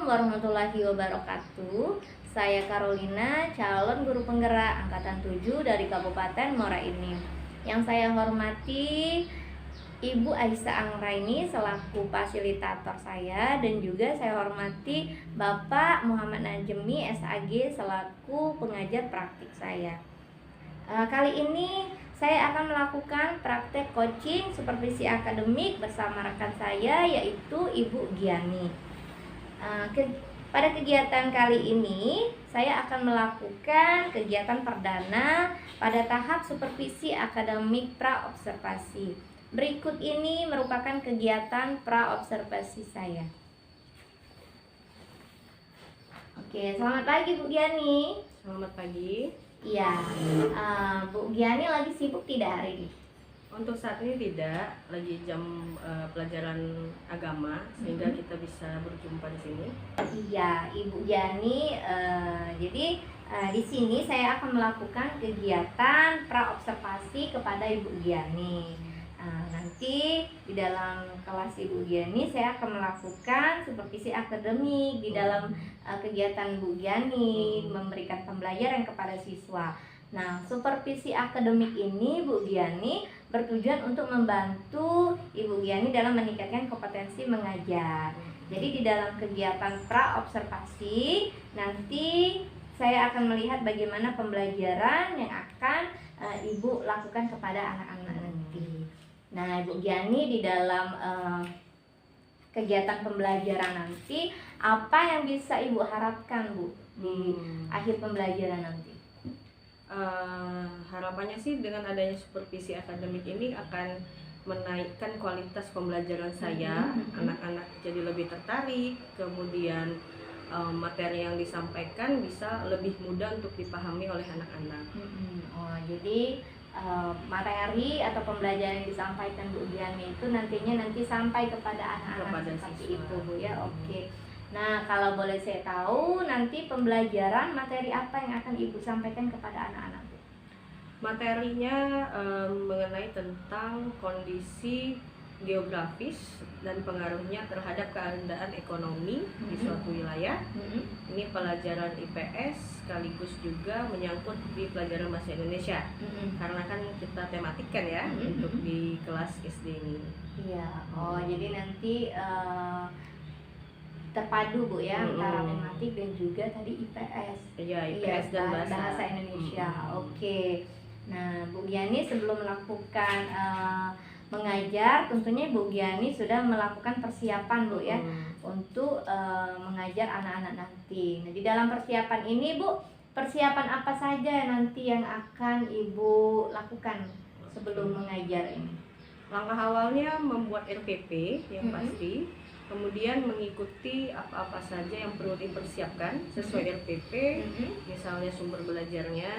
warahmatullahi wabarakatuh. Saya Carolina, calon guru penggerak angkatan 7 dari Kabupaten Muara Enim. Yang saya hormati Ibu Aisyah Anggraini selaku fasilitator saya, dan juga saya hormati Bapak Muhammad Najemi SAG selaku pengajar praktik saya. Kali ini saya akan melakukan praktek coaching supervisi akademik bersama rekan saya, yaitu Ibu Giani. Pada kegiatan kali ini saya akan melakukan kegiatan perdana pada tahap supervisi akademik pra-observasi. Berikut ini merupakan kegiatan pra-observasi saya. Oke, selamat pagi Bu Giani. Selamat pagi. Iya, Bu Giani lagi sibuk tidak hari ini? Untuk saat ini tidak, lagi jam pelajaran agama, sehingga kita bisa berjumpa di sini. Iya, Ibu Giani. Jadi di sini saya akan melakukan kegiatan pra-observasi kepada Ibu Giani. Nanti di dalam kelas Ibu Giani saya akan melakukan supervisi akademik di dalam kegiatan Bu Giani, memberikan pembelajaran kepada siswa. Nah, supervisi akademik ini Bu Giani bertujuan untuk membantu Ibu Giani dalam meningkatkan kompetensi mengajar. Jadi di dalam kegiatan pra-observasi nanti saya akan melihat bagaimana pembelajaran yang akan Ibu lakukan kepada anak-anak nanti. Nah, Ibu Giani di dalam kegiatan pembelajaran nanti apa yang bisa Ibu harapkan Bu di akhir pembelajaran nanti? Harapannya sih dengan adanya supervisi akademik ini akan menaikkan kualitas pembelajaran saya. Anak-anak jadi lebih tertarik, kemudian materi yang disampaikan bisa lebih mudah untuk dipahami oleh anak-anak. Jadi materi atau pembelajaran yang disampaikan Bu Giani itu nantinya sampai kepada anak-anak seperti itu Bu ya. Oke. Nah, kalau boleh saya tahu nanti pembelajaran materi apa yang akan Ibu sampaikan kepada anak-anak Bu? Materinya mengenai tentang kondisi geografis dan pengaruhnya terhadap keadaan ekonomi di suatu wilayah. Ini pelajaran IPS sekaligus juga menyangkut di pelajaran bahasa Indonesia. Karena kan kita tematikan ya untuk di kelas SD ini. Iya. Oh, jadi nanti terpadu Bu ya antara tematik dan juga tadi IPS. Iya, IPS dan bahasa Indonesia. Oke. Nah, Bu Giani sebelum melakukan mengajar, tentunya Bu Giani sudah melakukan persiapan Bu ya untuk mengajar anak-anak nanti. Nah, di dalam persiapan ini Bu, persiapan apa saja nanti yang akan Ibu lakukan sebelum mengajar ini? Langkah awalnya membuat RPP yang pasti, kemudian mengikuti apa-apa saja yang perlu dipersiapkan sesuai RPP, misalnya sumber belajarnya,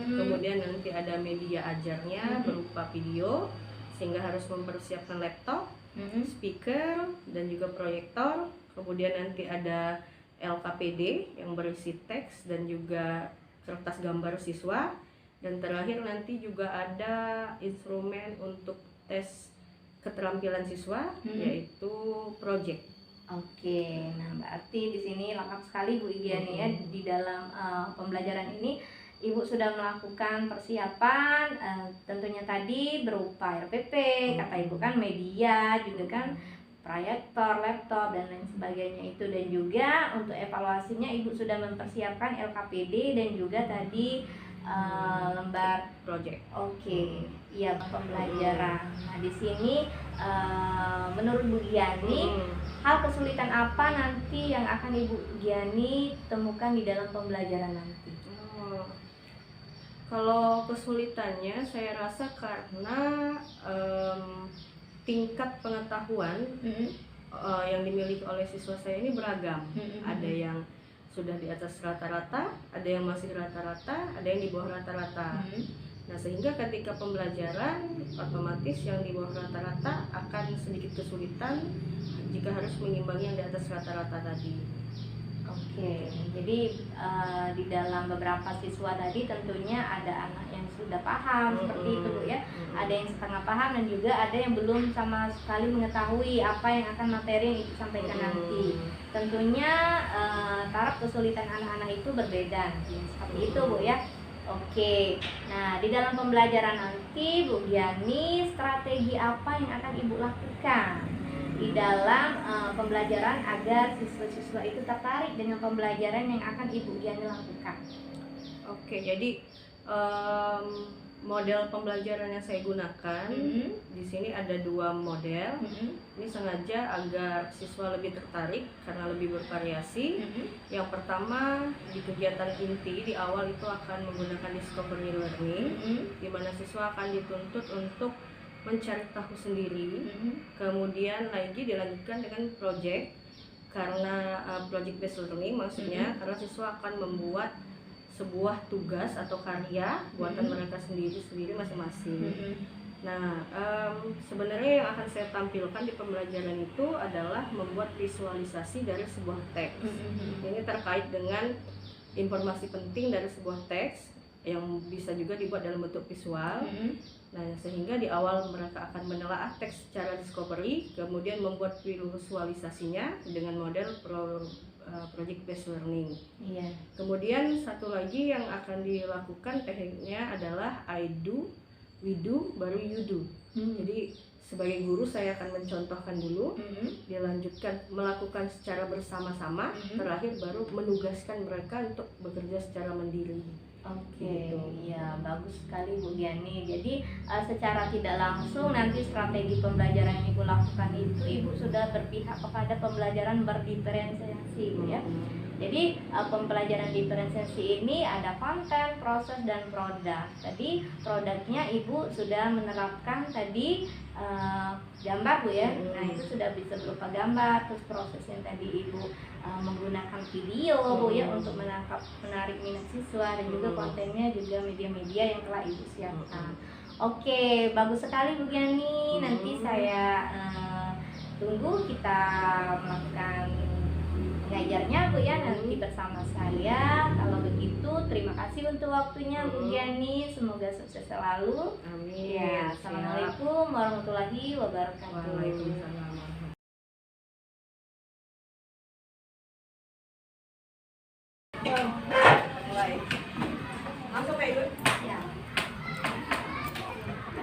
kemudian nanti ada media ajarnya berupa video, sehingga harus mempersiapkan laptop, speaker, dan juga proyektor. Kemudian nanti ada LKPD yang berisi teks dan juga kertas gambar siswa, dan terakhir nanti juga ada instrumen untuk tes keterampilan siswa, yaitu project. Oke, nah berarti di sini lengkap sekali Bu Giani ya. Di dalam pembelajaran ini Ibu sudah melakukan persiapan, tentunya tadi berupa RPP, kata Ibu kan media, juga kan proyektor, laptop, dan lain sebagainya itu. Dan juga untuk evaluasinya Ibu sudah mempersiapkan LKPD dan juga tadi lembar project. Oke, iya pembelajaran. Nah, di sini menurut Bu Giani, hal kesulitan apa nanti yang akan Ibu Giani temukan di dalam pembelajaran nanti? Kalau kesulitannya saya rasa karena tingkat pengetahuan yang dimiliki oleh siswa saya ini beragam. Ada yang sudah di atas rata-rata, ada yang masih rata-rata, ada yang di bawah rata-rata. Nah, sehingga ketika pembelajaran otomatis yang di bawah rata-rata akan sedikit kesulitan jika harus mengimbangi yang di atas rata-rata tadi. Oke, jadi di dalam beberapa siswa tadi tentunya ada anak yang sudah paham seperti itu Bu ya. Ada yang setengah paham dan juga ada yang belum sama sekali mengetahui apa yang akan materi yang Ibu sampaikan nanti. Tentunya taraf kesulitan anak-anak itu berbeda seperti itu Bu ya. Oke, nah di dalam pembelajaran nanti Bu Giani, strategi apa yang akan Ibu lakukan di dalam pembelajaran agar siswa-siswa itu tertarik dengan pembelajaran yang akan Ibu Giani lakukan? Oke, jadi model pembelajaran yang saya gunakan di sini ada 2 model. Ini sengaja agar siswa lebih tertarik karena lebih bervariasi. Yang pertama, di kegiatan inti di awal itu akan menggunakan discovery learning, di mana siswa akan dituntut untuk mencari tahu sendiri. Kemudian lagi dilanjutkan dengan project, karena project based learning maksudnya karena siswa akan membuat sebuah tugas atau karya buatan mereka sendiri masing-masing. Nah, sebenarnya yang akan saya tampilkan di pembelajaran itu adalah membuat visualisasi dari sebuah teks. Ini terkait dengan informasi penting dari sebuah teks yang bisa juga dibuat dalam bentuk visual. Nah, sehingga di awal mereka akan menelaah teks secara discovery, kemudian membuat visualisasinya dengan model project based learning. Kemudian satu lagi yang akan dilakukan tekniknya adalah I do, we do, baru you do. Jadi sebagai guru saya akan mencontohkan dulu, dilanjutkan melakukan secara bersama-sama, terakhir baru menugaskan mereka untuk bekerja secara mandiri. Oke, ya bagus sekali Bu Giani. Jadi secara tidak langsung nanti strategi pembelajaran yang Ibu lakukan itu Ibu sudah berpihak kepada pembelajaran berdiferensiasi Bu ya. Jadi pembelajaran diferensiasi ini ada konten, proses, dan produk. Tadi produknya Ibu sudah menerapkan tadi gambar Bu ya. Nah itu sudah bisa berupa gambar. Terus prosesnya tadi Ibu menggunakan video Bu ya untuk menarik minat siswa, dan juga kontennya juga media-media yang telah Ibu siapkan. Oke, bagus sekali Bu Giani. Nanti saya tunggu kita melakukan mengajarnya Bu ya nanti bersama saya. Kalau begitu terima kasih untuk waktunya Bu Giani, semoga sukses selalu. Amin. Ya, assalamualaikum warahmatullahi wabarakatuh. Waalaikumsalam. Langsung ya Ibu? Ya.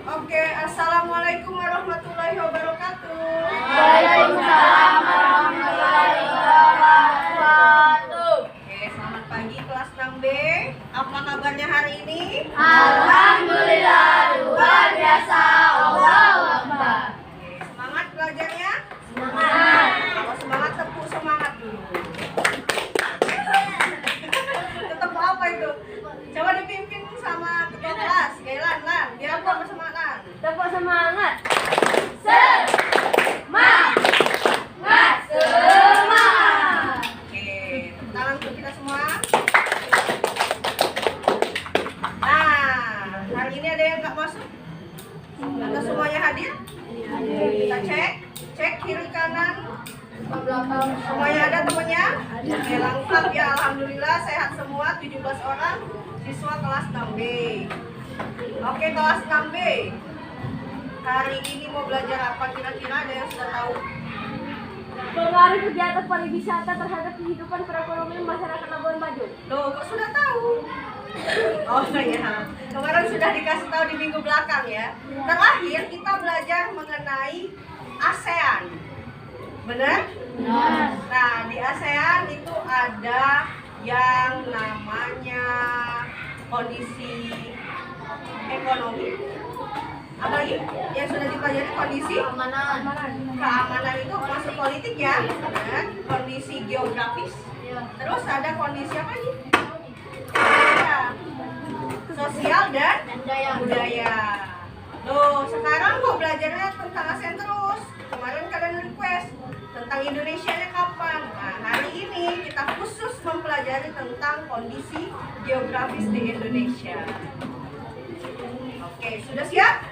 Oke, assalamualaikum warahmatullahi wabarakatuh. Waalaikumsalam warahmatullahi wabarakatuh. Oke, selamat pagi kelas 6B. Apa kabarnya hari ini? Alhamdulillah luar biasa. Allahu Akbar. Oke, semangat belajarnya? Semangat. Kalau semangat tepuk semangat dulu. Tepuk apa itu? Coba dipimpin sama ketua kelas. Gailan, Lan. Biar aku bersemangat. Tepuk semangat. Semangat. Semangat. Oke, tepuk tangan untuk kita semua. Nah, hari ini ada yang nggak masuk? Atau semuanya hadir? Kita cek kiri kanan. Semuanya ada temennya? Oke, lengkap ya, alhamdulillah sehat semua, 17 orang siswa kelas 6B. Oke, kelas 6B. Hari ini mau belajar apa kira-kira, ada yang sudah tahu? Pengaruh kegiatan pariwisata terhadap kehidupan perekonomian masyarakat Labuan Bajo. Loh, kok sudah tahu? Oh ya, kemarin sudah dikasih tahu di minggu belakang ya. Terakhir kita belajar mengenai ASEAN. Benar? Nah, di ASEAN itu ada yang namanya kondisi ekonomi. Apalagi yang sudah dipelajari kondisi keamanan itu masuk politik ya, benar? Kondisi geografis. Terus ada kondisi apa nih? Ya, sosial dan budaya. Loh, sekarang kok belajarnya tentang ASEAN terus? Kemarin kalian request tentang Indonesianya kapan? Nah, hari ini kita khusus mempelajari tentang kondisi geografis di Indonesia. Oke, sudah siap?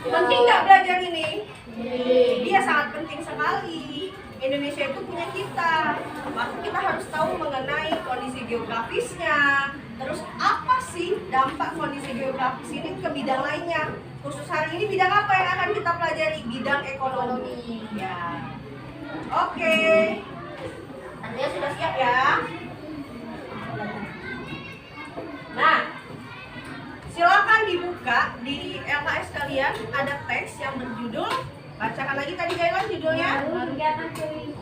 Penting nggak belajar ini? Dia sangat penting sekali. Indonesia itu punya kita, maka kita harus tahu mengenai kondisi geografisnya. Terus apa sih dampak kondisi geografis ini ke bidang lainnya? Khusus hari ini bidang apa yang akan kita pelajari? Bidang ekonomi. Ya. Oke. Artinya sudah siap ya? Nah, silakan dibuka di LKS kalian, ada teks yang berjudul, bacakan lagi tadi Gailan judulnya. Kegiatan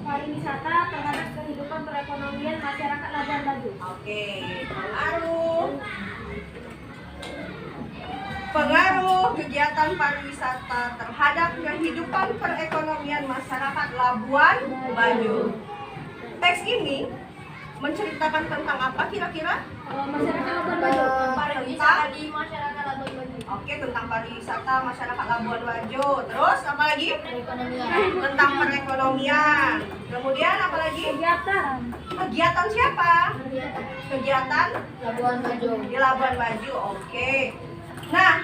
pariwisata terhadap kehidupan perekonomian masyarakat Labuan Bajo. Oke, pengaruh kegiatan pariwisata terhadap kehidupan perekonomian masyarakat Labuan Bajo. Teks ini menceritakan tentang apa kira-kira? Masyarakat Labuan Bajo. Pariwisata di masyarakat Labuan Bajo. Oke, tentang pariwisata masyarakat Labuan Bajo. Terus apa lagi? Perekonomian. Tentang perekonomian. Kemudian apa lagi? Kegiatan. Kegiatan siapa? Kegiatan Labuan Bajo. di Labuan Bajo. Oke. Nah,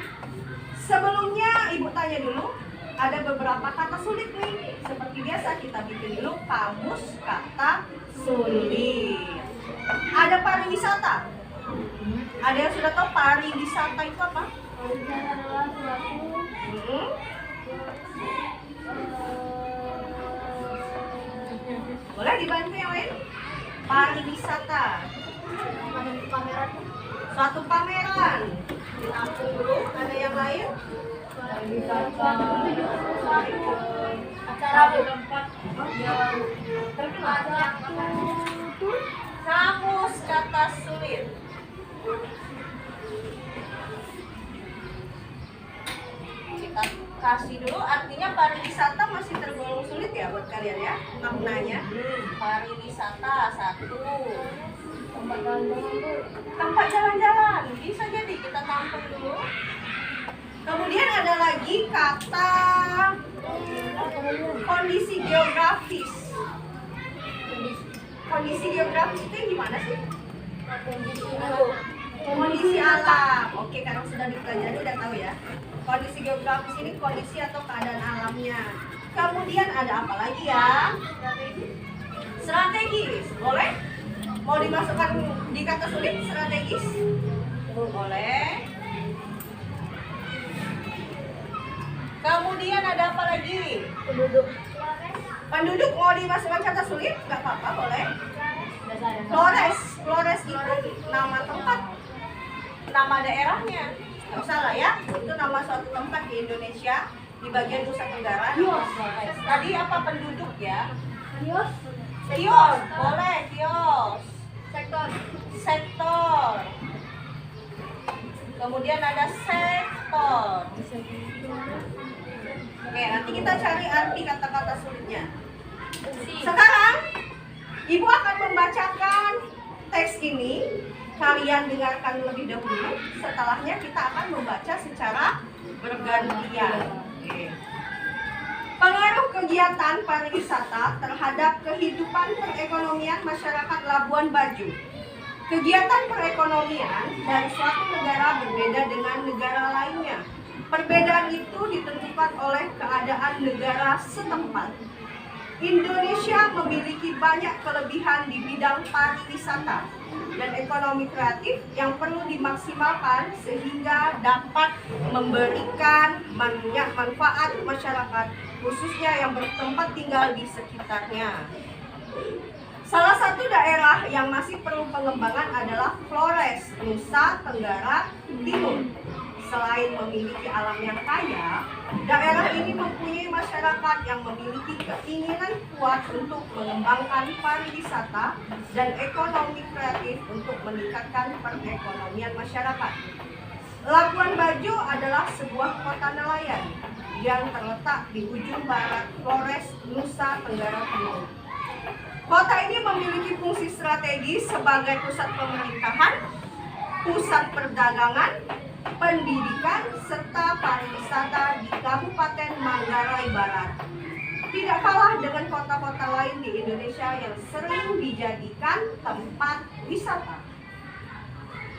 sebelumnya Ibu tanya dulu, ada beberapa kata sulit nih. Seperti biasa kita bikin dulu kamus kata sulit. Ada pariwisata. Ada yang sudah tahu pariwisata itu apa? Pariwisata adalah suatu Boleh dibantu yang lain? Pariwisata. pameran. Suatu pameran. Ditampung dulu. Ada yang lain? Acara tempat yang terkenal. Kamus kata sulit. Kita kasih dulu, artinya pariwisata masih tergolong sulit ya buat kalian ya maknanya. Pariwisata satu, tempat jalan-jalan, bisa jadi kita tampung dulu. Kemudian ada lagi kata kondisi geografis. Kondisi geografis itu gimana sih? Kondisi alam. Oke, karena sudah dipelajari udah tahu ya. Kondisi geografis ini kondisi atau keadaan alamnya. Kemudian ada apa lagi ya? Strategis. Boleh? Mau dimasukkan di kata sulit strategis? Boleh. Kemudian ada apa lagi? Penduduk. Penduduk mau dimasukkan kata sulit? Gak apa-apa, boleh. Flores. Flores itu nama tempat, nama daerahnya. Gak usah lah ya, itu nama suatu tempat di Indonesia, di bagian Nusa Tenggara. Tadi apa penduduk ya? Kios. Kios, boleh kios. Sektor. Sektor. Kemudian ada sektor. Oke, nanti kita cari arti kata-kata sulitnya. Sekarang, Ibu akan membacakan teks ini. Kalian dengarkan lebih dahulu. Setelahnya kita akan membaca secara bergantian. Oke. Pengaruh kegiatan pariwisata terhadap kehidupan perekonomian masyarakat Labuan Bajo. Kegiatan perekonomian dari suatu negara berbeda dengan negara lainnya. Perbedaan itu ditentukan oleh keadaan negara setempat. Indonesia memiliki banyak kelebihan di bidang pariwisata dan ekonomi kreatif yang perlu dimaksimalkan sehingga dapat memberikan banyak manfaat masyarakat, khususnya yang bertempat tinggal di sekitarnya. Salah satu daerah yang masih perlu pengembangan adalah Flores, Nusa Tenggara Timur. Selain memiliki alam yang kaya, daerah ini mempunyai masyarakat yang memiliki keinginan kuat untuk mengembangkan pariwisata dan ekonomi kreatif untuk meningkatkan perekonomian masyarakat. Labuan Bajo adalah sebuah kota nelayan yang terletak di ujung barat Flores, Nusa Tenggara Timur. Kota ini memiliki fungsi strategis sebagai pusat pemerintahan, pusat perdagangan, pendidikan, serta pariwisata di Kabupaten Manggarai Barat. Tidak kalah dengan kota-kota lain di Indonesia yang sering dijadikan tempat wisata.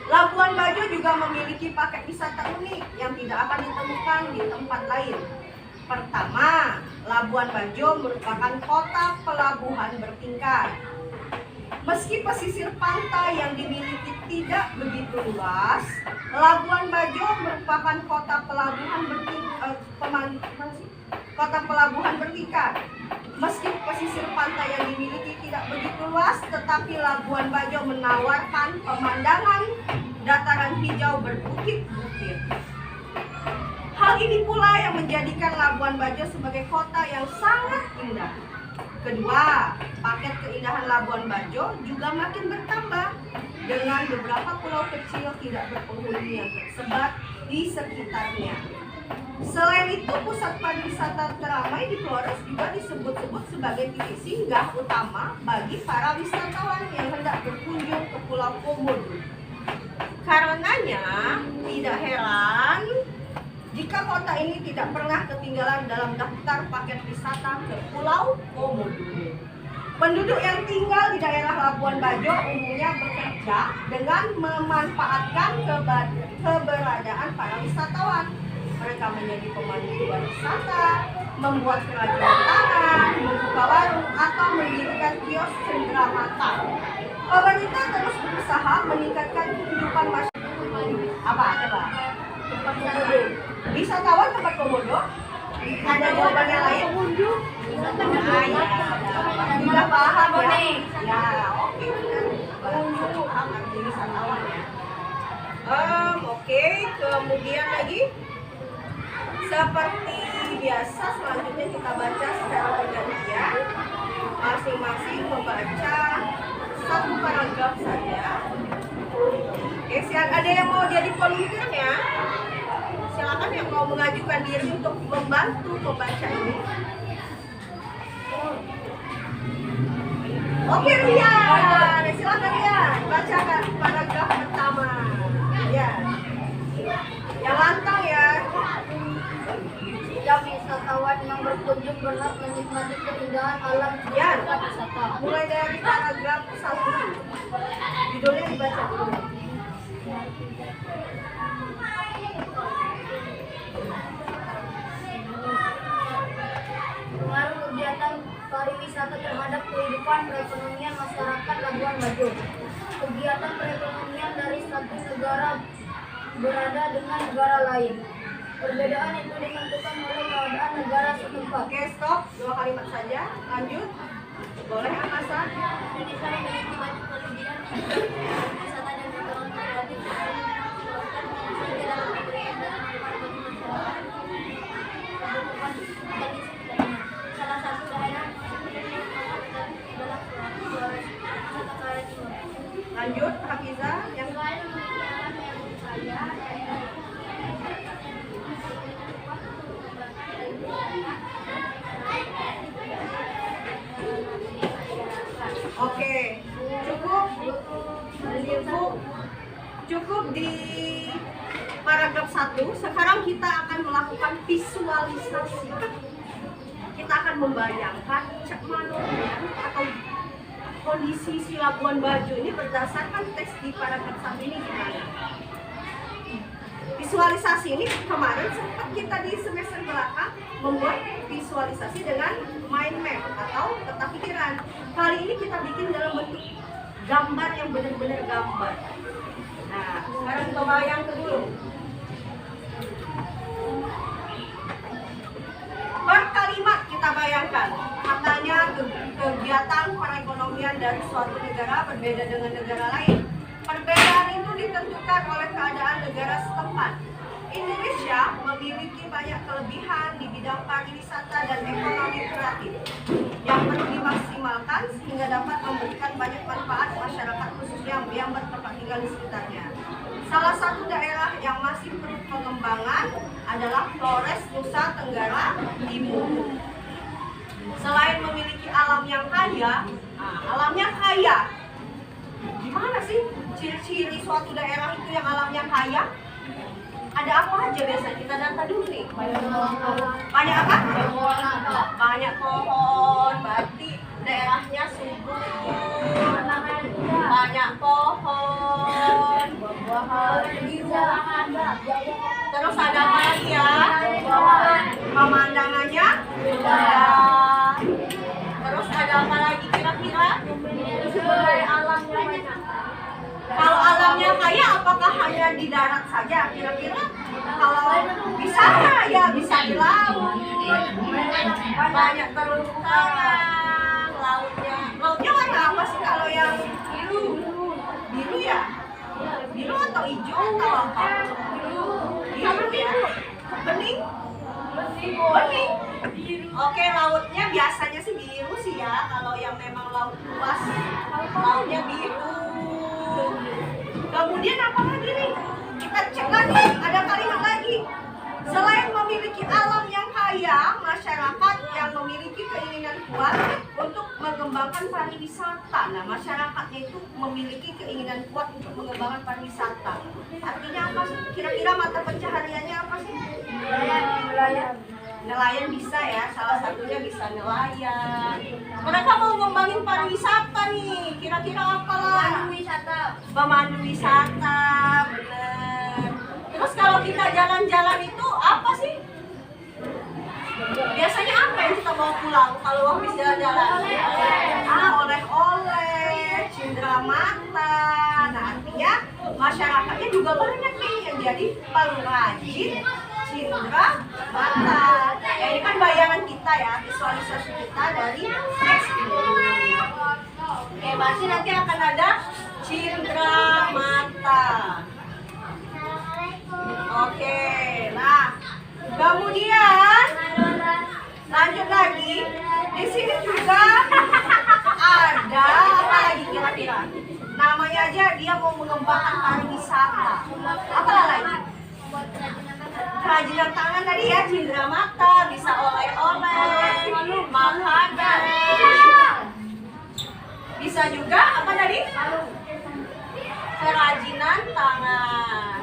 Labuan Bajo juga memiliki paket wisata unik yang tidak akan ditemukan di tempat lain. Pertama, Labuan Bajo merupakan kota pelabuhan bertingkat. Meski pesisir pantai yang dimiliki tidak begitu luas, Labuan Bajo merupakan kota pelabuhan bertingkat. Meski pesisir pantai yang dimiliki tidak begitu luas, tetapi Labuan Bajo menawarkan pemandangan dataran hijau berbukit-bukit. Hal ini pula yang menjadikan Labuan Bajo sebagai kota yang sangat indah. Kedua, paket keindahan Labuan Bajo juga makin bertambah dengan beberapa pulau kecil tidak berpenghuni yang tersebar di sekitarnya. Selain itu, pusat pariwisata teramai di Flores juga disebut-sebut sebagai titik singgah utama bagi para wisatawan yang hendak berkunjung ke Pulau Komodo. Karenanya, tidak heran jika kota ini tidak pernah ketinggalan dalam daftar paket wisata ke Pulau Komodo. Penduduk yang tinggal di daerah Labuan Bajo umumnya bekerja dengan memanfaatkan keberadaan para wisatawan. Mereka menjadi pemandu wisata, membuat kerajinan tangan, membuka warung, atau mendirikan kios cenderamata. Pemerintah terus berusaha meningkatkan kehidupan masyarakat. Apa? Coba. Wisatawan tempat Komodo? Ada jawabannya lain? Sudah paham ya? Ya, oke. Paham arti wisatawan ya. Oke, kemudian lagi seperti biasa selanjutnya kita baca secara bergantian. Masing-masing membaca satu paragraf saja. Oke, ada yang mau jadi volunteernya? Silakan yang mau mengajukan diri untuk membantu membaca ini. Oke, Rian, silakan Rian, bacakan paragraf pertama. Ya, yang lantang ya. Jika wisatawan yang berkunjung berhak menikmati keindahan alam di Rian, tempat wisata. mulai dari paragraf 1. Judulnya dibaca dulu. Pengaruh kegiatan pariwisata terhadap kehidupan perekonomian masyarakat Labuan Bajo. Kegiatan perekonomian dari satu negara berada dengan negara lain. Perbedaan itu ditentukan oleh keadaan negara setempat. Oke, stop. 2 kalimat saja. Lanjut. Boleh, Akasa? Indonesia memiliki banyak kelebihan wisata dan ekonomi kreatif yang dapat memberikan manfaat bagi masyarakat. Salah satu daerah adalah Flores, Nusa Tenggara Timur. Lanjut, Hafiza. Yang Selain memiliki alam yang kaya, daerah Oke, cukup di paragraf 1. Sekarang kita akan melakukan visualisasi. Kita akan membayangkan cek mananya atau kondisi si Labuan Bajo ini berdasarkan teks di paragraf 1 ini gimana. Visualisasi ini kemarin sempat kita di semester belakang membuat visualisasi dengan mind map atau peta pikiran. Kali ini kita bikin dalam bentuk gambar yang benar-benar gambar. Nah, sekarang kita bayangkan dulu. Per kalimat kita bayangkan, katanya kegiatan perekonomian dari suatu negara berbeda dengan negara lain. Perbedaan itu ditentukan oleh keadaan negara setempat. Indonesia memiliki banyak kelebihan di bidang pariwisata dan ekonomi kreatif yang perlu dimaksimalkan sehingga dapat memberikan banyak manfaat masyarakat khususnya yang bertempat tinggal di sekitarnya. Salah satu daerah yang masih perlu pengembangan adalah Flores, Nusa Tenggara Timur. Selain memiliki alam yang kaya, alamnya kaya. Gimana sih ciri-ciri suatu daerah itu yang alamnya kaya? Ada apa aja biasanya? Kita data dulu nih. Banyak apa? Banyak pohon, berarti daerahnya subur. Banyak pohon, terus ada apa lagi ya? Pemandangannya indah. Terus ada apa lagi kira-kira? alamnya kaya apakah hanya di darat saja? Kira-kira kalau bisa ya bisa di laut. Banyak terumbu karang, lautnya warna apa sih kalau yang biru? Biru ya? Biru atau hijau atau apa? Biru ya? Bening? Bening? Oke, lautnya biasanya sih biru sih ya. Kalau yang memang laut luas, lautnya biru. Kemudian apa lagi nih? Kita cek lagi, ada kalimat lagi. Selain memiliki alam yang kaya, masyarakat yang memiliki keinginan kuat untuk mengembangkan pariwisata. Nah, masyarakatnya itu memiliki keinginan kuat untuk mengembangkan pariwisata. Artinya apa sih? Kira-kira mata pencahariannya apa sih? Nelayan. Nelayan bisa ya, salah satunya bisa nelayan. Mereka mau ngembangin pariwisata nih, kira-kira apalah? Pemandu wisata, bener. Terus kalau kita jalan-jalan itu apa sih? Biasanya apa yang kita bawa pulang kalau habis jalan-jalan? Oleh-oleh, cindera mata. Nah, artinya masyarakatnya juga banyak nih yang jadi pengrajin cindera mata. Ya, ini kan bayangan kita ya, visualisasi kita dari teks ini. Oke, berarti nanti akan ada cindera mata. Oke, nah kemudian lanjut lagi. Di sini juga ada apa lagi kira-kira? Namanya aja dia mau mengembangkan pariwisata. Apa lagi? Kerajinan tangan tadi ya, cindera mata, bisa oleh-oleh, makanan. Bisa juga apa tadi? Kerajinan tangan.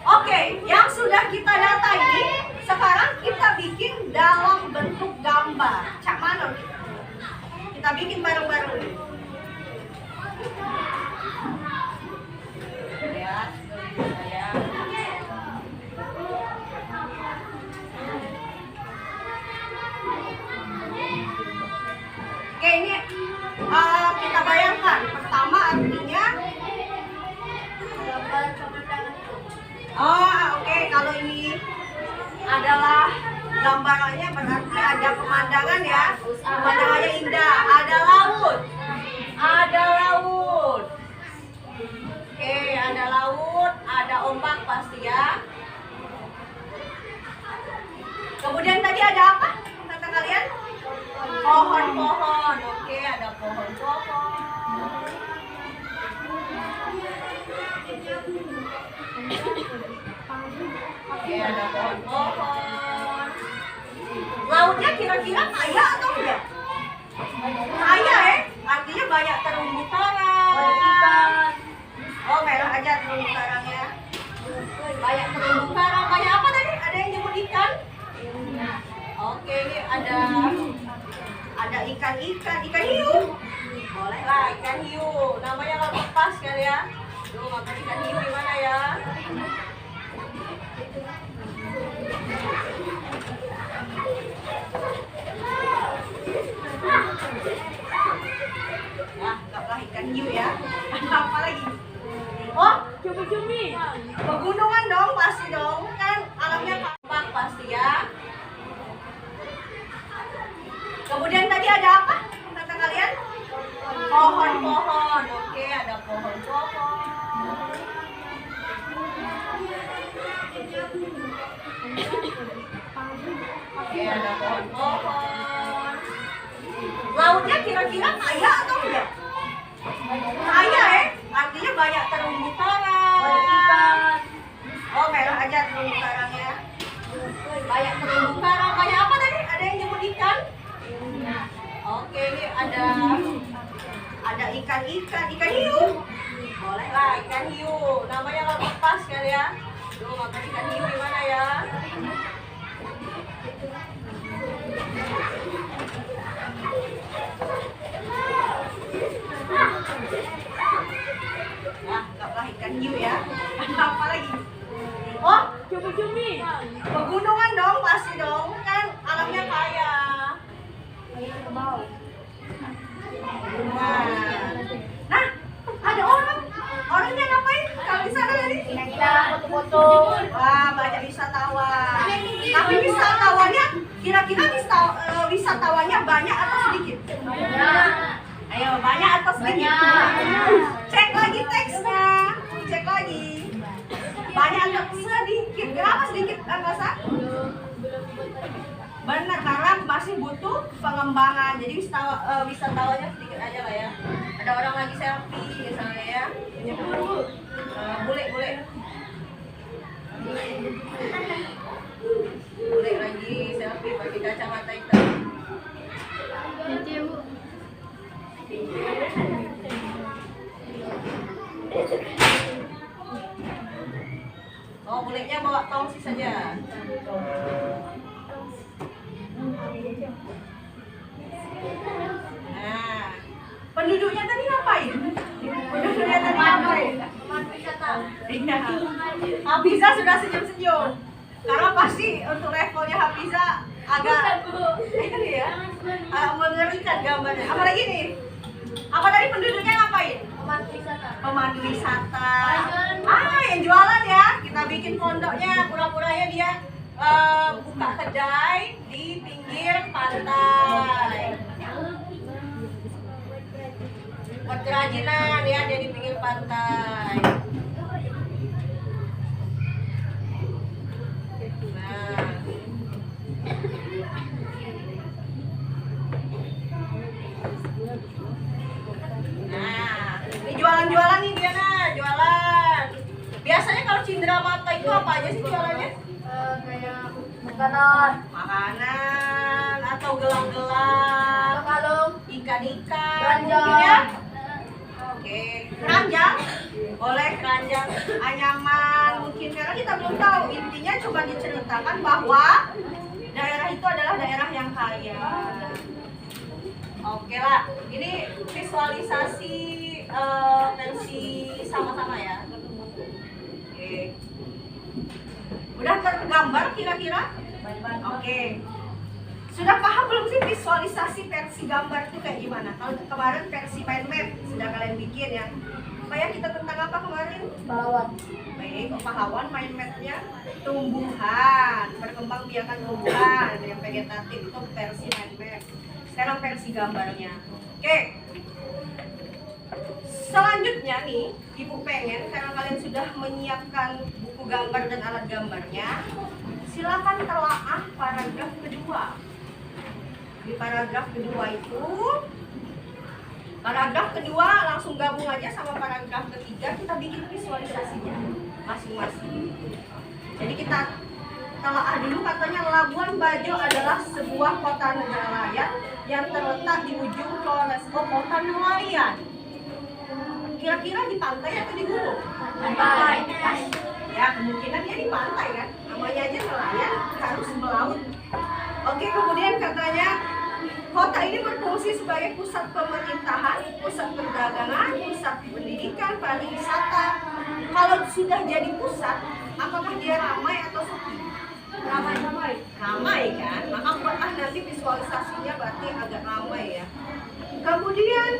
Oke, yang sudah kita data ini, sekarang kita bikin dalam bentuk gambar. Cak mana? Kita bikin bareng-bareng. Ya, ya. Oke, ini kita bayangkan. Pertama artinya oke, kalau ini adalah gambarannya berarti ada pemandangan ya. Pemandangannya indah, ada laut. Ada laut. Oke, ada laut, ada ombak pasti ya. Kemudian tadi ada apa? Kata kalian? Pohon-pohon. Oke, ada pohon-pohon. Oke, ada pohon-pohon. Lautnya kira-kira kaya atau enggak? Kaya ya? Artinya banyak terumbu karang. Oh, merah aja terumbu karangnya. Banyak terumbu karang. Banyak apa tadi? Ada yang nyebut ikan? Oke, ini ada ikan-ikan. Ikan hiu. Boleh lah, ikan hiu. Namanya nggak lepas kali ya. Tuh, makan ikan hiu gimana ya? Nah, anggaplah ikan hiu ya. Ada apa lagi? Oh, cumi-cumi. Pegunungan dong, pasti dong. Kan alamnya kampak pasti ya. Kemudian tadi ada apa? Kata kalian? Pohon-pohon. Oke, ada pohon-pohon. Oke, ada pohon-pohon. Lautnya kira-kira kaya atau enggak? Kaya ya? Artinya banyak terumbu karang. Oh, merah aja terumbu karangnya. Banyak terumbu karang. Banyak apa tadi? Ada yang nyebut ikan? Oke, ini ada ikan-ikan. Ikan hiu. Boleh lah, ikan hiu. Namanya nggak lepas kali ya. Tuh, makan ikan hiu gimana ya? Nah, anggaplah ikan hiu ya. Ada apa lagi? Oh, cumi-cumi. Pegunungan dong, pasti dong. Kan alamnya kaya. Nah, banyak atau sedikit? Ayo, banyak atau sedikit? Cek lagi teksnya. Cek lagi. Banyak atau sedikit? Kenapa sedikit, Angkasa? Benar, karena masih butuh pengembangan. Jadi wisatawanya sedikit aja lah ya. Ada orang lagi selfie misalnya ya. Boleh. Boleh lagi selfie pakai kacamata hitam. Oh, bolehnya bawa tongsi saja. Nah, penduduknya tadi ngapain? Iya. Hafiza sudah senyum-senyum. Karena pasti untuk levelnya Hafiza agak ya, mengerikan gambarnya. Apalagi nih? Apa tadi penduduknya ngapain? Pemandu wisata. Yang jualan ya. Kita bikin pondoknya, pura-puranya dia buka kedai di pinggir pantai. Buat kerajinan ya, dia di pinggir pantai. Nah, ini jualan-jualan nih Diana, jualan. Biasanya kalau cindera mata itu apa aja sih jualannya? Kayak Makanan atau gelang-gelang, kalung, ikan-ikan, keranjang. mungkin ya? Oke, keranjang, boleh keranjang, anyaman, mungkin karena kita belum tahu. Intinya coba diceritakan bahwa daerah itu adalah daerah yang kaya. Oke lah, ini visualisasi versi sama-sama ya. Oke. Udah tergambar kira-kira? Oke. Sudah paham belum sih visualisasi versi gambar itu kayak gimana? Kalau kemarin versi mind map sudah kalian bikin ya. Supaya kita tentang apa kemarin? pahlawan. Baik, pahlawan mind mapnya tumbuhan, berkembang biakan tumbuhan yang vegetatif itu versi mind map. Sekarang versi gambarnya. Oke. Selanjutnya nih, Ibu pengen karena kalian sudah menyiapkan buku gambar dan alat gambarnya, silakan telaah paragraf kedua. Di paragraf kedua itu, paragraf kedua langsung gabung aja sama paragraf ketiga, kita bikin visualisasinya masing-masing. Jadi kita telaah dulu, katanya Labuan Bajo adalah sebuah kota nelayan yang terletak di ujung Flores. Oh, kota nelayan. Kira-kira di pantai atau di gunung? Pantai. Ya, kemungkinan dia di pantai kan. Namanya aja nelayan, harus melaut. Oke, kemudian katanya kota ini berfungsi sebagai pusat pemerintahan, pusat perdagangan, pusat pendidikan, pariwisata. Kalau sudah jadi pusat, apakah dia ramai atau sepi? Ramai kan? Maka buatlah nanti visualisasinya berarti agak ramai ya. Kemudian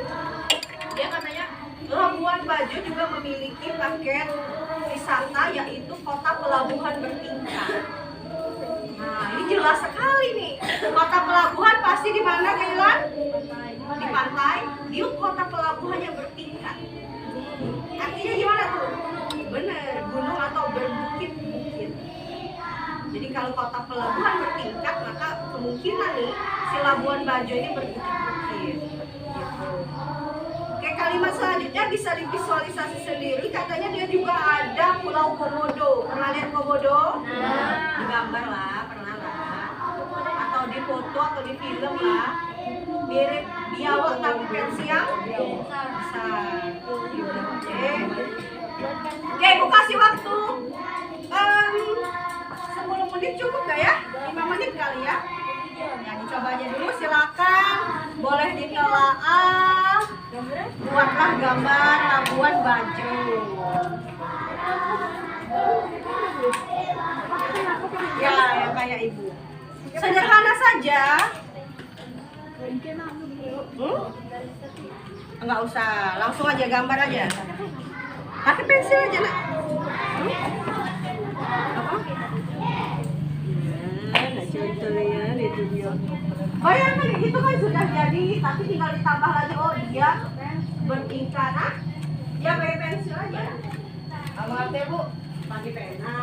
dia katanya Labuan Bajo juga memiliki paket wisata yaitu kota pelabuhan bertingkat. Nah, ini jelas sekali nih. Kota pelabuhan pasti di mana, Kailan? Di pantai. Dia kota pelabuhan yang bertingkat. Artinya gimana tuh? Bener, gunung atau berbukit-bukit. Jadi kalau kota pelabuhan bertingkat, maka kemungkinan nih si Labuan Bajo ini berbukit-bukit. Gitu. Oke, kalimat selanjutnya bisa divisualisasi sendiri. Katanya dia juga ada Pulau Komodo. Pernah lihat Komodo? Digambar lah, pernah lah. Atau di foto atau di film lah. Mirip biawak tapi versi yang besar. Oke, Bu kasih waktu 10 menit cukup gak ya? 5 menit kali ya? Ya, dicoba aja dulu, silakan. Boleh ditelaah. Buatlah gambar Labuan Bajo. Ya, yang kayak ibu. Sederhana saja. Enggak usah, langsung aja gambar aja. Pakai pensil aja, Nak. Apa? Nah, contohnya itu Bayangkan itu kan sudah jadi, tapi tinggal ditambah lagi. Oh dia bertingkah, nah dia pakai pensil aja. Maaf ya Bu, pakai pena.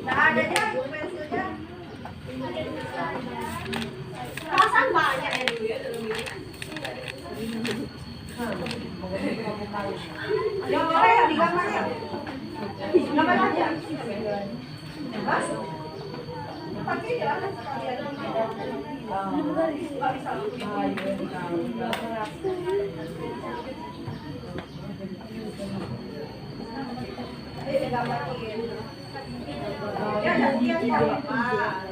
Nah ada aja Bu pensilnya. Perasaan banyak ya dulu ya dalam ini. Gambar ya, digambar ya. Gambar aja. Mas, pakai jalan sekalian. Nggak bisa. Ayo digambarin. Ya, gantian ya, Pak.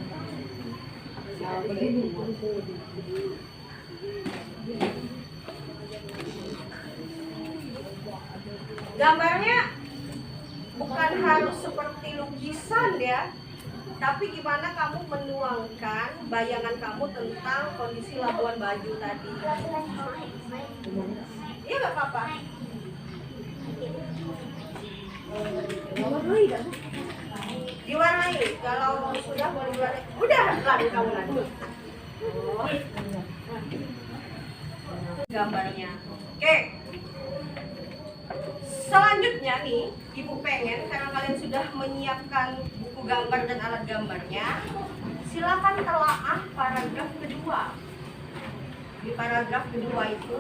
Gambarnya bukan harus seperti lukisan ya, tapi gimana kamu menuangkan bayangan kamu tentang kondisi Labuan Bajo tadi. Iya nggak apa-apa. Diwarnai, kalau sudah boleh diwarnai. Udah, lalu kamu lagi. Gambarnya. Oke. Selanjutnya nih, Ibu pengen karena kalian sudah menyiapkan buku gambar dan alat gambarnya, silakan telaah paragraf kedua. Di paragraf kedua itu,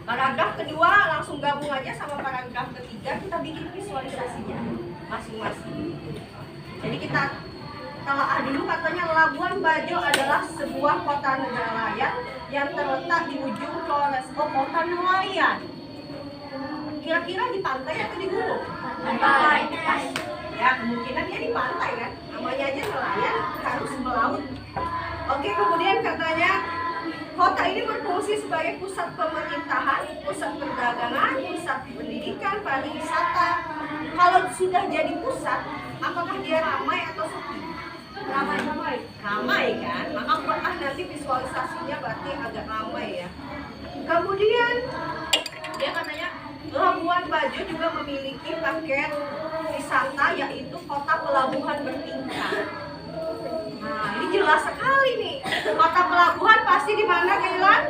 paragraf kedua langsung gabung aja sama paragraf ketiga, kita bikin visualisasinya masing-masing. Jadi kita telaah dulu, katanya Labuan Bajo adalah sebuah kota nelayan yang terletak di ujung Flores. Oh, kota nelayan. Kira-kira di pantai atau di gunung? Pantai. Ya, kemungkinan dia di pantai kan. Namanya aja nelayan, harus melaut. Oke, kemudian katanya kota ini berfungsi sebagai pusat pemerintahan, pusat perdagangan, pusat pendidikan, pariwisata. Kalau sudah jadi pusat, apakah dia ramai atau sepi? Ramai kan? Maka buatlah nanti visualisasinya berarti agak ramai ya. Kemudian dia katanya Labuan Bajo juga memiliki paket wisata yaitu kota pelabuhan bertingkat. Nah, ini jelas sekali nih. Kota pelabuhan pasti di mana, Kailan?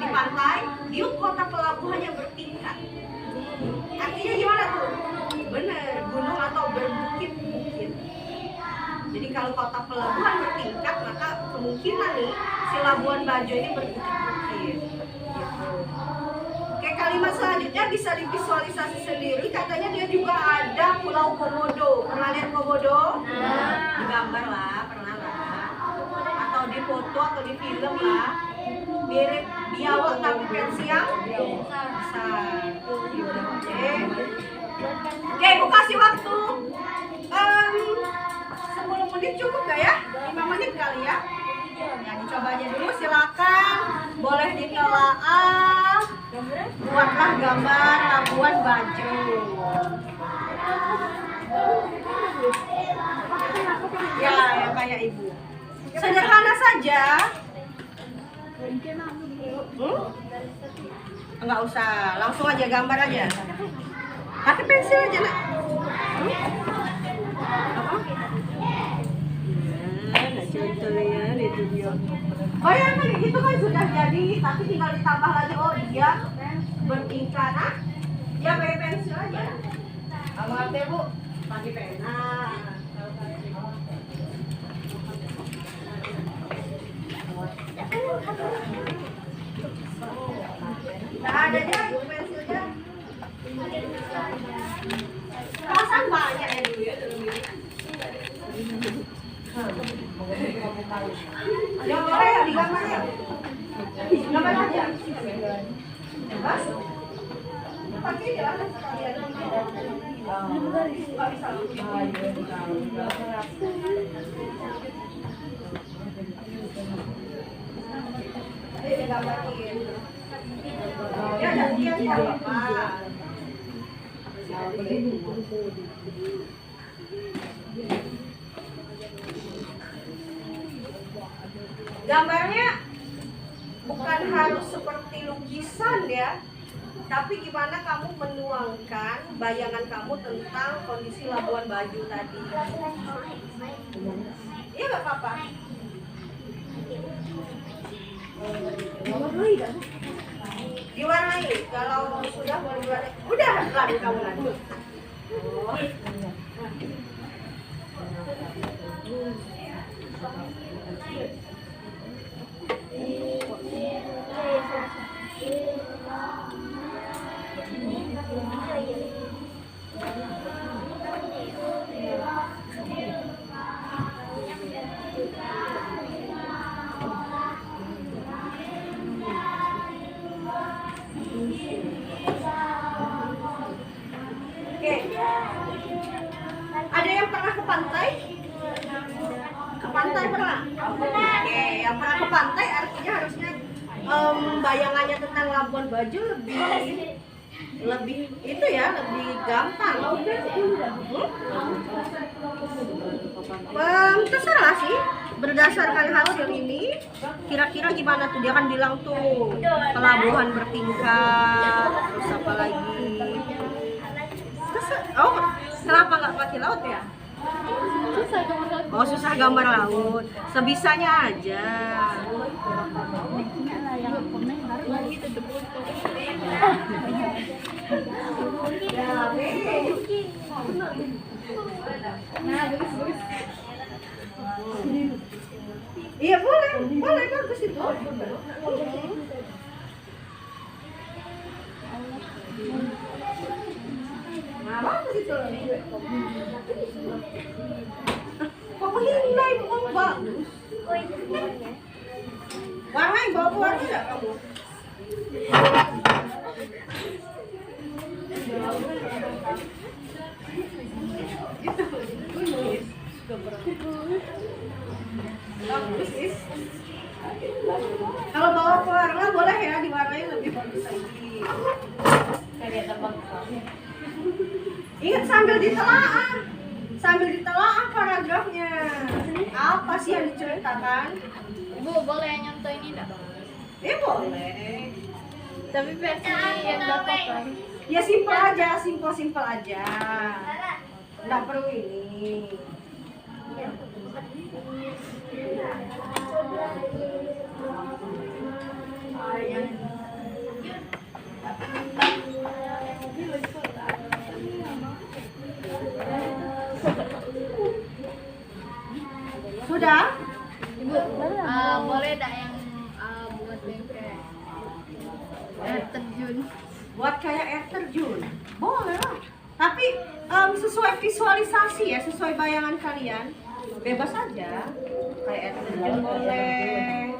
Di pantai. Yuk, kota pelabuhan yang bertingkat. Artinya gimana tuh? Bener, gunung atau berbukit-bukit. Jadi kalau kota pelabuhan bertingkat, maka kemungkinan nih si Labuan Bajo ini berbukit-bukit. Gitu. Oke, kalimat selanjutnya bisa divisualisasi sendiri. Katanya dia juga ada Pulau Komodo. Pernah lihat Komodo? Digambar lah, pernah lah. Atau di foto atau di film lah. Mirip biawak tapi versi yang besar. Oke, aku kasih waktu 10 menit cukup gak ya? 5 menit kali ya? Ya, dicoba aja dulu, silakan. Boleh ditelaah. Buatlah gambar Labuan Bajo. Ya, yang kayak ibu. Sederhana saja. Enggak usah, langsung aja gambar aja. Pakai pensil aja, Nak. Bayangkan itu kan sudah jadi, tapi tinggal ditambah lagi. Oh dia bertingkah, nah dia pakai pensil aja. Maaf ya Bu, pakai pena. Nah ada aja Bu pensilnya. Perasaan banyak ya dulu ya dalam ini. Gambar ya, digambar ya. Gambar aja. Mas, pakai jalan sekalian. Nggak bisa. Ayo digambarin. Ya, gantian ya, Pak. Gambarnya bukan harus seperti lukisan ya, Tapi gimana kamu menuangkan bayangan kamu tentang kondisi Labuan Bajo tadi? Iya nggak apa-apa. Diwarnai. Kalau sudah mau diwarnai, udah lalu kamu lanjut. Oh. Oke. Ada yang pernah ke pantai? Ke pantai pernah? Oke, yang pernah ke pantai artinya harusnya bayangannya tentang Labuan Bajo lebih itu ya, lebih gampang. Terserah sih, berdasarkan hasil ini kira-kira gimana tuh, dia kan bilang tuh pelabuhan bertingkat, terus apa lagi. Oh, kenapa nggak pakai laut ya? Oh, susah gambar laut. Sebisanya aja. Iya boleh, boleh bagus itu. Nah, bagus itu. Kamu nilai kamu bagus. Warnai bawa warna nggak kamu? Kalau bawa pewarna boleh ya, diwarnai lebih bagus lagi. Ingat sambil ditelaah paragrafnya. Apa sih yang diceritakan? Ibu boleh nyontoh ini enggak? Boleh. Tapi versi yang dapat kan. Ya simpel aja. Nggak perlu ini. Sudah? Ibu, boleh enggak yang buat kayak air terjun? Buat kayak air terjun? Boleh lah. Tapi sesuai visualisasi ya, sesuai bayangan kalian. Bebas aja. Kayak air terjun boleh.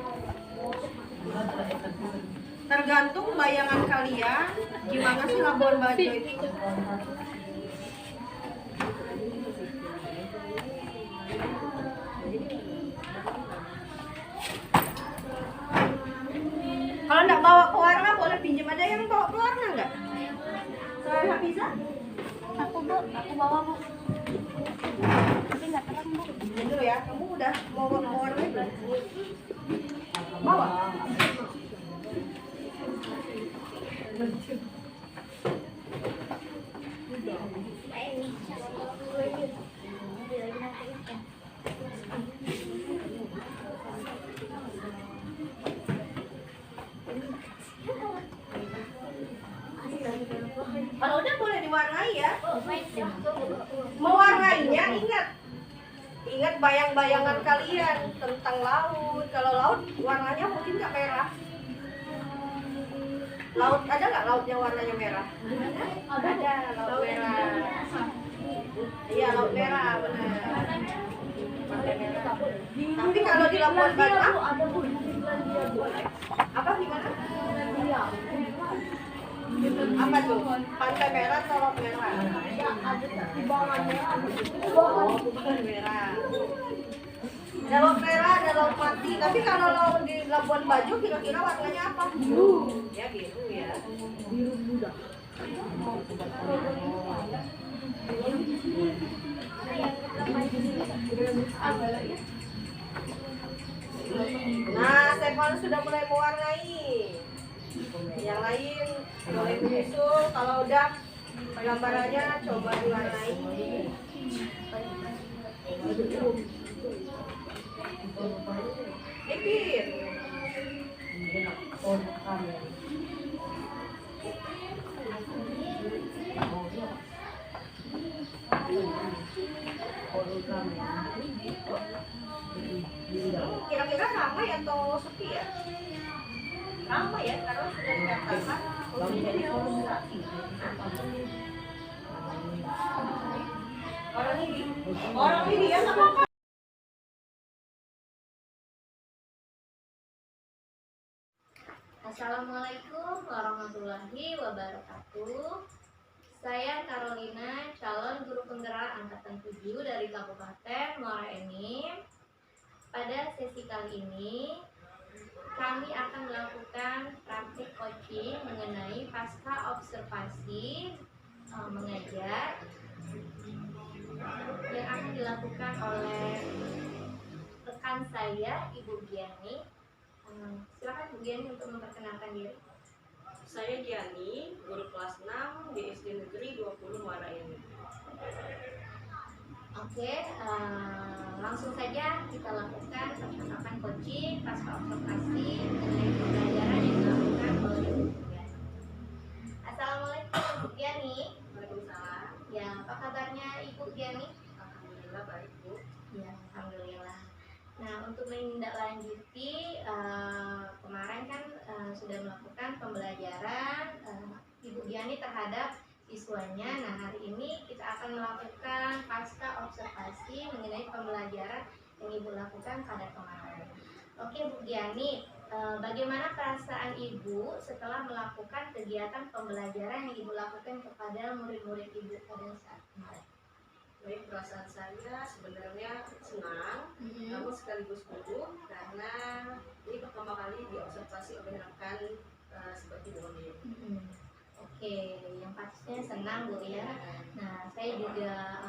Tergantung bayangan kalian gimana sih Labuan Bajo itu. Kalau nggak bawa pewarna boleh pinjam, ada yang bawa pewarna nggak? Saya bisa? Aku bawa bu. Tapi nggak terang bu. Ini dulu ya, kamu udah mau warna belum? Bawa. Kalau udah boleh diwarnai ya. Mewarnainya ingat bayang-bayangan kalian tentang laut. Kalau laut warnanya mungkin nggak merah. Laut ada nggak laut yang warnanya merah? Ada laut merah. Iya laut merah benar. Pantai merah. Tapi kalau di Labuan Bajo apa gimana? Apa tuh? Pantai merah atau laut merah? Oh, bukan merah. Ada laut merah, ada laut mati. Tapi kalau laut di Labuan Bajo kira-kira warnanya apa? Biru. Ya biru ya. Biru muda. Nah, Stefan sudah mulai mewarnai. Yang lain boleh coba dimulai. Dikit. Kira-kira ramai atau sepi ya? Ramai ya, karena sudah dikatakan jadi organisasi. Orang ini ya nggak apa-apa. Assalamualaikum warahmatullahi wabarakatuh. Saya Carolina, calon guru penggerak angkatan 7 dari Kabupaten Muara Enim. Pada sesi kali ini, kami akan melakukan praktik coaching mengenai pasca observasi mengajar yang akan dilakukan oleh rekan saya, Ibu Giani. Silakan Bu Giani untuk memperkenalkan diri. Saya Giani, guru kelas 6 di SD Negeri 20 Muara Enim. Oke, langsung saja kita lakukan percakapan coaching pasca observasi mengenai pembelajaran yang dilakukan oleh Bu Giani. Assalamualaikum Bu Giani. Waalaikumsalam. Ya, apa kabarnya Ibu Giani? Alhamdulillah baik, Bu. Ya, alhamdulillah. Nah, untuk menindaklanjuti kemarin kan sudah melakukan pembelajaran Ibu Giani terhadap siswanya. Nah, hari ini kita akan melakukan pasca observasi mengenai pembelajaran yang Ibu lakukan pada kemarin. Oke, Bu Giani, bagaimana perasaan Ibu setelah melakukan kegiatan pembelajaran yang Ibu lakukan kepada murid-murid Ibu pada saat kemarin? Baik, perasaan saya sebenarnya senang, namun sekaligus gugup karena ini pertama kali diobservasi oleh rekan seperti Bu Oni. Oke, yang pastinya senang Bu ya. Nah, saya juga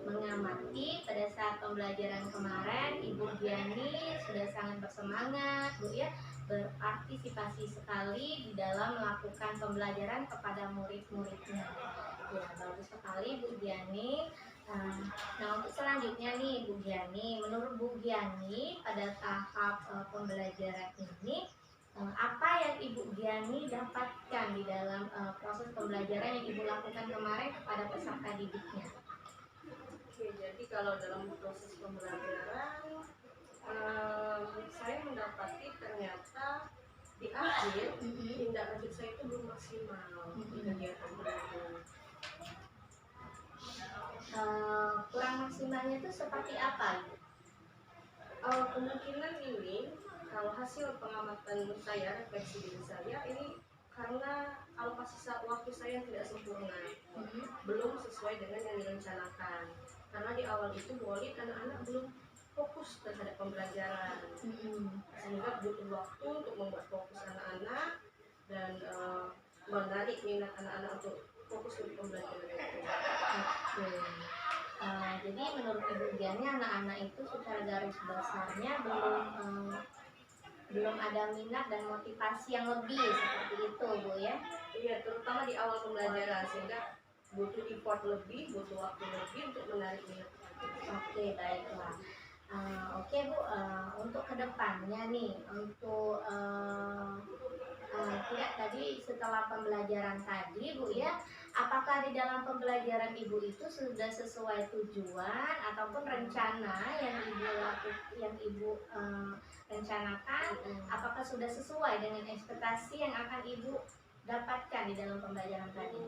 mengamati pada saat pembelajaran kemarin Ibu Giani sudah sangat bersemangat Bu ya, berpartisipasi sekali di dalam melakukan pembelajaran kepada murid-muridnya. Ya, bagus sekali Bu Giani. Nah, untuk selanjutnya nih Bu Giani, menurut Bu Giani pada tahap pembelajaran ini apa yang Ibu Giani dapatkan di dalam proses pembelajaran yang Ibu lakukan kemarin kepada peserta didiknya? Oke, jadi kalau dalam proses pembelajaran saya mendapati ternyata di akhir tindak lanjut saya itu belum maksimal di kegiatan belajar. Kurang maksimalnya itu seperti apa? Kemungkinan ini kalau hasil pengamatan saya, refleksi diri saya ini karena alokasi waktu saya yang tidak sempurna, belum sesuai dengan yang direncanakan. Karena di awal itu boleh anak-anak belum fokus terhadap pembelajaran, sehingga butuh waktu untuk membuat fokus anak-anak dan menarik minat anak-anak untuk fokus untuk pembelajaran itu. Oke. Jadi menurut Ibu Giani anak-anak itu secara garis besarnya belum ada minat dan motivasi yang lebih seperti itu Bu ya? Iya, terutama di awal pembelajaran, sehingga butuh effort lebih, butuh waktu lebih untuk menarik minat. Oke, baiklah. Oke Bu, untuk kedepannya nih, untuk tidak tadi setelah pembelajaran tadi Bu ya, apakah di dalam pembelajaran Ibu itu sudah sesuai tujuan ataupun rencana yang Ibu rencanakan, apakah sudah sesuai dengan ekspektasi yang akan Ibu dapatkan di dalam pembelajaran tadi?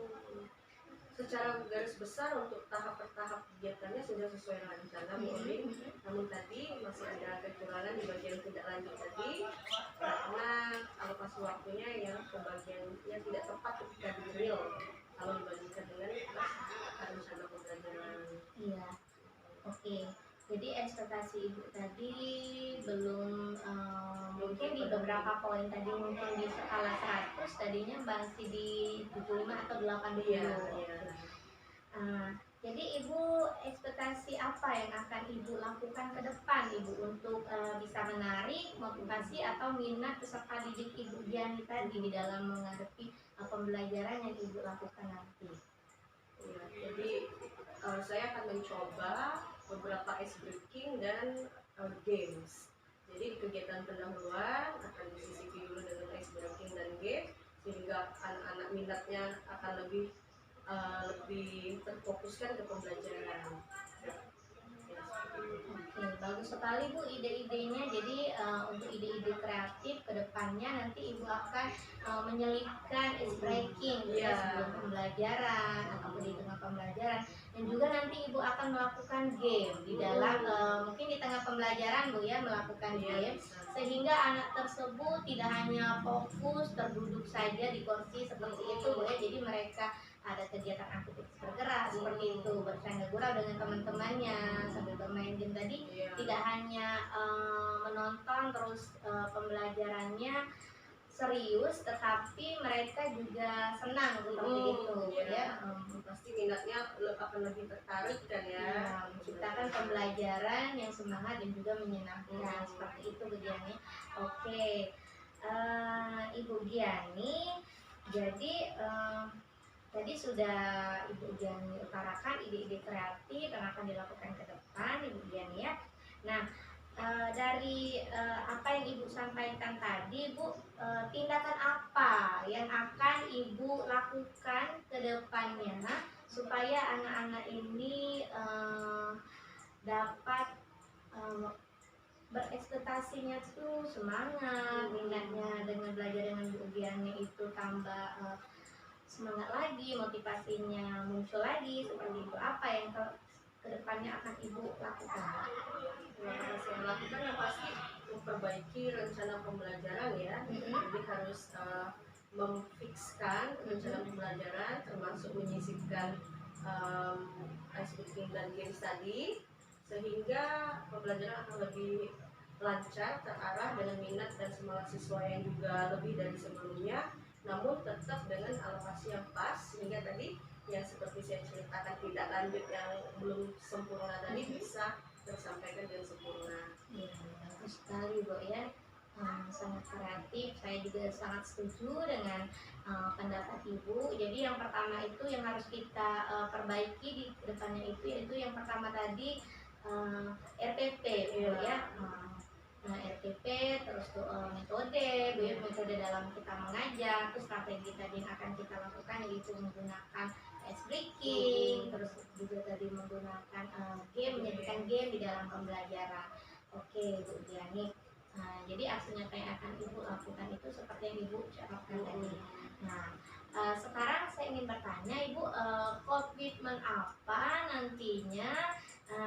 Secara garis besar untuk tahap per tahap kegiatannya sudah sesuai dengan rencana Bu Oli. Namun tadi masih ada kekurangan di bagian tidak lanjut tadi karena alokasi waktunya yang kebagiannya tidak tepat ketika di real kalau dibandingkan dengan rencana pembelajaran. Iya, oke. Jadi ekspektasi Ibu tadi belum mungkin di beberapa poin tadi mungkin di skala 100 tadinya masih di 75 atau 80. Iya. Jadi Ibu ekspektasi apa yang akan Ibu lakukan ke depan Ibu untuk bisa menarik motivasi atau minat peserta didik Ibu Giani tadi di dalam menghadapi pembelajaran yang Ibu lakukan nanti? saya akan mencoba beberapa ice breaking dan games. Jadi di kegiatan pendahuluan akan disisipi dulu dengan ice breaking dan game, sehingga anak-anak minatnya akan lebih terfokuskan ke pembelajaran. Ya, Oke, bagus sekali Bu ide-idenya. Jadi untuk ide-ide kreatif ke depannya nanti Ibu akan menyelipkan ice breaking ya Iya. sebelum pembelajaran ataupun di tengah pembelajaran, dan juga nanti Ibu akan melakukan game di dalam mungkin di tengah pembelajaran Bu ya, melakukan Iya, game bisa. sehingga anak tersebut tidak hanya fokus terduduk saja di kursi seperti itu Bu ya. Jadi mereka ada kegiatan aktivitas bergerak seperti itu, bercanda gurau dengan teman-temannya sambil bermain game tadi. Iya. Tidak hanya menonton terus pembelajarannya serius, tetapi mereka juga senang seperti itu iya. ya. Pasti minatnya akan lebih tertarik kan ya. Ya, menciptakan pembelajaran yang semangat dan juga menyenangkan seperti itu Bu Giani. Oke, Ibu Giani, jadi tadi sudah Ibu Giani utarakan ide-ide kreatif yang akan dilakukan ke depan Ibu Giani ya. Nah, dari apa yang Ibu sampaikan tadi Bu, tindakan apa yang akan Ibu lakukan ke depannya supaya anak-anak ini dapat berekspektasinya tuh semangat, minatnya dengan belajar dengan Bu Giani itu tambah semangat lagi, motivasinya muncul lagi seperti itu. Apa yang ke depannya akan Ibu lakukan? Yang saya lakukan yang pasti memperbaiki rencana pembelajaran ya. Jadi harus memfikskan rencana pembelajaran, termasuk menyisipkan ice breaking dan games tadi, sehingga pembelajaran akan lebih lancar, terarah dengan minat dan semangat siswa yang juga lebih dari sebelumnya, namun tetap dengan alokasi yang pas, sehingga tadi yang seperti saya ceritakan tidak lanjut yang belum sempurna tadi bisa tersampaikan dengan sempurna. Ya, bagus sekali Bu ya. Sangat kreatif. Saya juga sangat setuju dengan pendapat Ibu. Jadi yang pertama itu yang harus kita perbaiki di depannya itu, yaitu yang pertama tadi RTP Bu ya. RTP, terus tuh metode Bu ya, metode dalam kita mengajar, terus strategi tadi yang akan kita lakukan yaitu menggunakan ice breaking, terus juga tadi menggunakan game, menjadikan game di dalam pembelajaran. Oke Bu Diani. Jadi aksi nyata yang akan Ibu lakukan itu seperti yang Ibu ucapkan tadi. Nah, sekarang saya ingin bertanya Ibu, komitmen apa nantinya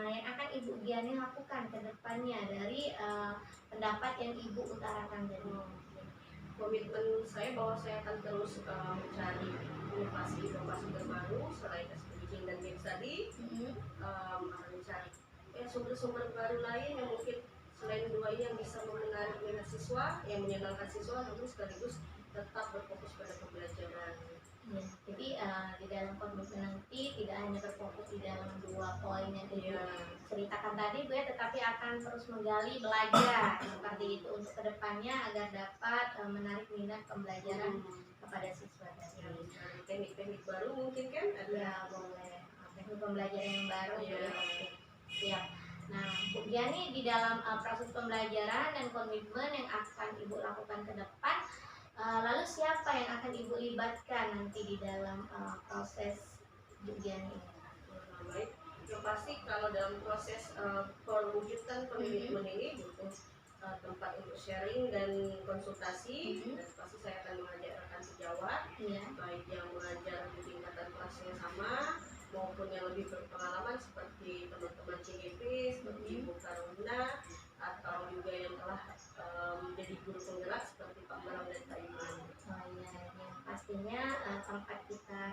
yang akan Ibu Giani lakukan ke depannya dari pendapat yang Ibu utarakan tadi? Komitmen saya bahwa saya akan terus mencari inovasi terbaru selain ice breaking dan games tadi, akan mencari sumber-sumber baru lain yang mungkin selain dua ini yang bisa menarik minat siswa, yang menyenangkan siswa, namun sekaligus tetap berfokus pada pembelajaran. Ya, jadi di dalam komitmen nanti tidak hanya berfokus di dalam dua poin yang Ibu ceritakan tadi Bu ya, tetapi akan terus menggali belajar seperti itu untuk kedepannya agar dapat menarik minat pembelajaran kepada siswa tadi. Mencari teknik-teknik baru mungkin kan ada. Ya boleh, teknik pembelajaran yang baru Bu ya. Iya. Oke, siap. Nah, Bu Giani di dalam proses pembelajaran dan komitmen yang akan Ibu lakukan ke depan, lalu siapa yang akan Ibu libatkan nanti di dalam proses Bu Giani ini? Baik, yang pasti kalau dalam proses perwujudan komitmen ini butuh tempat untuk sharing dan konsultasi, dan pasti saya akan mengajak rekan sejawat, baik yang mengajar di tingkatan kelas yang sama maupun yang lebih berpengalaman seperti teman-teman CGP, seperti Ibu Karolina, atau juga yang telah menjadi guru penggerak seperti Pak Bram dan Pak Iman. Oh iya, yang pastinya tempat kita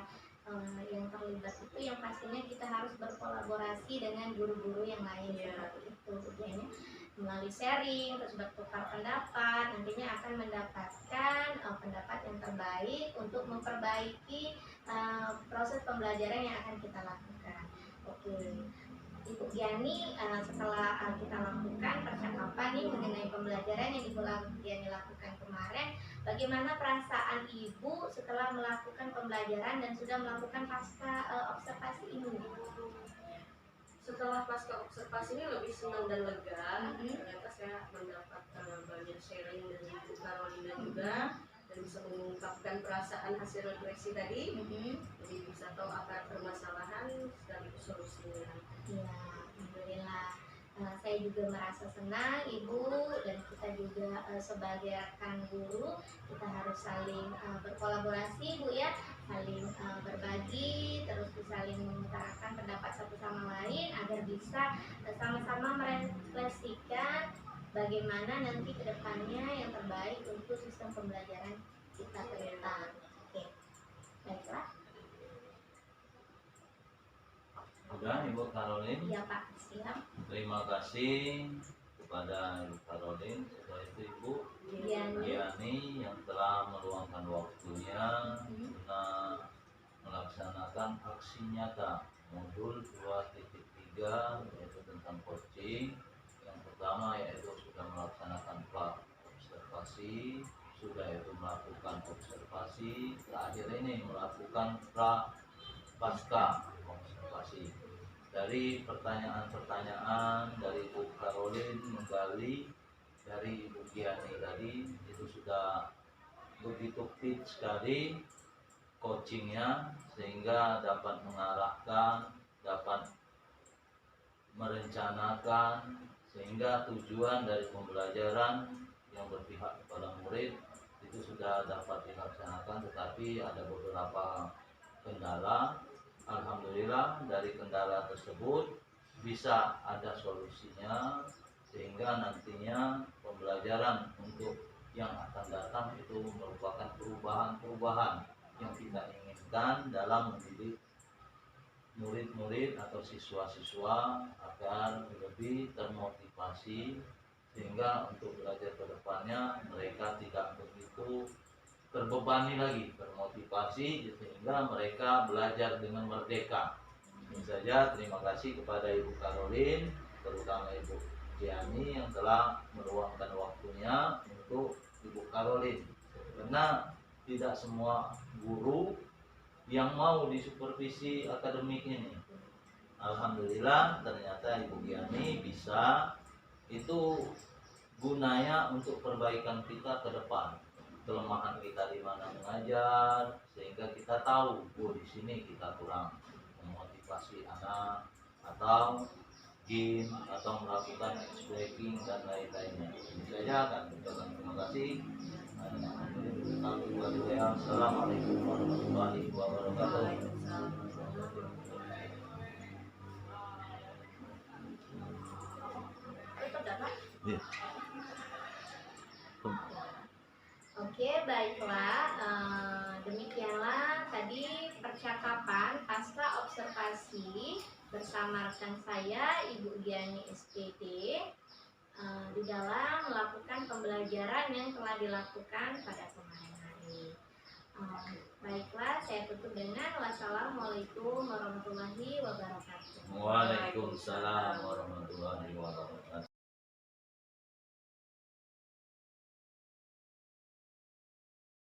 yang terlibat itu yang pastinya kita harus berkolaborasi dengan guru-guru yang lain seperti itu. Kemudian melalui sharing, terus bertukar pendapat, nantinya akan mendapatkan pendapat yang terbaik untuk memperbaiki proses pembelajaran yang akan kita lakukan. Oke, Ibu Giani, setelah kita lakukan percakapan nih mengenai pembelajaran yang Ibu Giani lakukan kemarin, bagaimana perasaan Ibu setelah melakukan pembelajaran dan sudah melakukan pasca observasi ini? sini lebih senang dan lega. Ternyata saya mendapat banyak sharing dari Bu Carolina juga, dan bisa mengungkapkan perasaan hasil refleksi tadi. Jadi bisa tahu apa permasalahan sekaligus solusinya. Ya, alhamdulillah. Saya juga merasa senang, Ibu, dan kita juga sebagai rekan guru kita harus saling berkolaborasi, Bu ya, saling berbagi, terus saling mengutarakan pendapat satu sama lain agar bisa sama-sama merefleksikan bagaimana nanti kedepannya yang terbaik untuk sistem pembelajaran kita ke depan. Oke, baiklah. Sudah Ibu Caroline, Iya Pak, siap. terima kasih kepada Ibu Caroline, setelah itu Ibu Diani. Diani yang telah meluangkan waktunya guna melaksanakan aksi nyata modul 2.3 yaitu tentang coaching. Yang pertama yaitu sudah melaksanakan pra observasi, sudah itu melakukan observasi, terakhir ini melakukan pra pasca observasi. Dari pertanyaan-pertanyaan dari Bu Caroline menggali dari Ibu Giani tadi itu sudah begitu fit sekali coachingnya, sehingga dapat mengarahkan, dapat merencanakan, sehingga tujuan dari pembelajaran yang berpihak kepada murid itu sudah dapat dilaksanakan. Tetapi ada beberapa kendala. Alhamdulillah dari kendala tersebut bisa ada solusinya, sehingga nantinya pembelajaran untuk yang akan datang itu merupakan perubahan-perubahan yang kita inginkan dalam mendidik murid-murid atau siswa-siswa agar lebih termotivasi, sehingga untuk belajar ke depannya mereka tidak begitu terbebani lagi, termotivasi, sehingga mereka belajar dengan merdeka. Ini saja, terima kasih kepada Ibu Caroline, terutama Ibu Giani yang telah meluangkan waktunya untuk Ibu Caroline, karena tidak semua guru yang mau disupervisi akademik ini. Alhamdulillah ternyata Ibu Giani bisa, itu gunanya untuk perbaikan kita ke depan. Kelemahan kita di mana mengajar, sehingga kita tahu, di sini kita kurang memotivasi anak, atau game, atau melakukan ice breaking dan lain-lainnya. Ini saja kan. Terima kasih. Assalamualaikum warahmatullahi wabarakatuh. Yeah. Oke, baiklah. Demikianlah tadi percakapan pasca observasi bersama rekan saya, Ibu Giani SPD, di dalam melakukan pembelajaran yang telah dilakukan pada kemarin hari. Baiklah, saya tutup dengan wassalamualaikum warahmatullahi wabarakatuh. Waalaikumsalam warahmatullahi wabarakatuh.